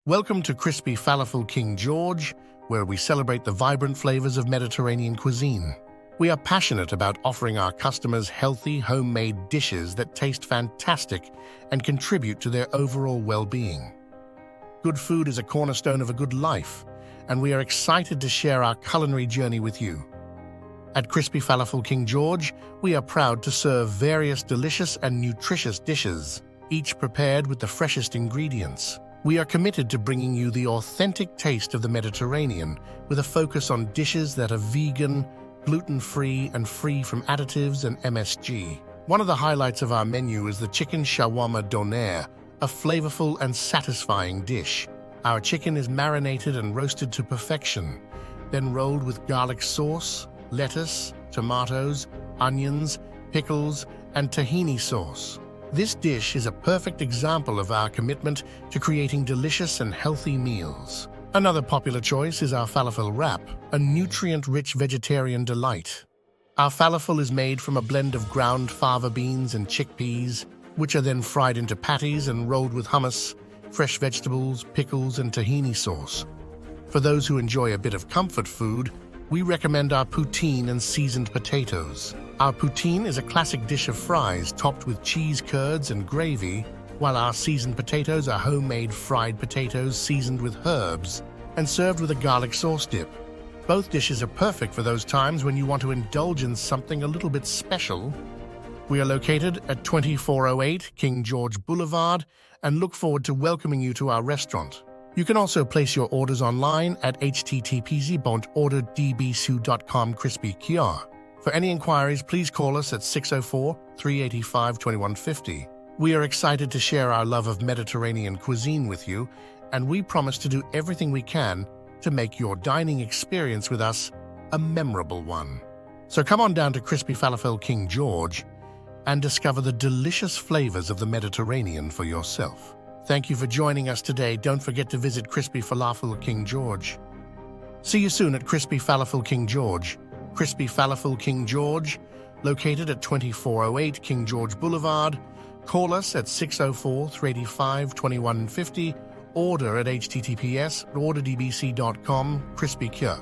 Welcome to Crispy Falafel King George, where we celebrate the vibrant flavors of Mediterranean cuisine. We are passionate about offering our customers healthy, homemade dishes that taste fantastic and contribute to their overall well-being. Good food is a cornerstone of a good life, and we are excited to share our culinary journey with you. At Crispy Falafel King George, we are proud to serve various delicious and nutritious dishes, each prepared with the freshest ingredients. We are committed to bringing you the authentic taste of the Mediterranean with a focus on dishes that are vegan, gluten-free, and free from additives and MSG. One of the highlights of our menu is the chicken shawarma Donair, a flavorful and satisfying dish. Our chicken is marinated and roasted to perfection, then rolled with garlic sauce, lettuce, tomatoes, onions, pickles, and tahini sauce. This dish is a perfect example of our commitment to creating delicious and healthy meals. Another popular choice is our falafel wrap, a nutrient-rich vegetarian delight. Our falafel is made from a blend of ground fava beans and chickpeas, which are then fried into patties and rolled with hummus, fresh vegetables, pickles, and tahini sauce. For those who enjoy a bit of comfort food, we recommend our poutine and seasoned potatoes. Our poutine is a classic dish of fries topped with cheese curds and gravy, while our seasoned potatoes are homemade fried potatoes seasoned with herbs and served with a garlic sauce dip. Both dishes are perfect for those times when you want to indulge in something a little bit special. We are located at 2408 King George Boulevard and look forward to welcoming you to our restaurant. You can also place your orders online at https://orderdbsu.com crispy QR. For any inquiries, please call us at 604-385-2150. We are excited to share our love of Mediterranean cuisine with you, and we promise to do everything we can to make your dining experience with us a memorable one. So come on down to Crispy Falafel King George and discover the delicious flavors of the Mediterranean for yourself. Thank you for joining us today. Don't forget to visit Crispy Falafel King George. See you soon at Crispy Falafel King George. Crispy Falafel King George, located at 2408 King George Boulevard. Call us at 604-385-2150. Order at https://orderdbc.com crispy QR.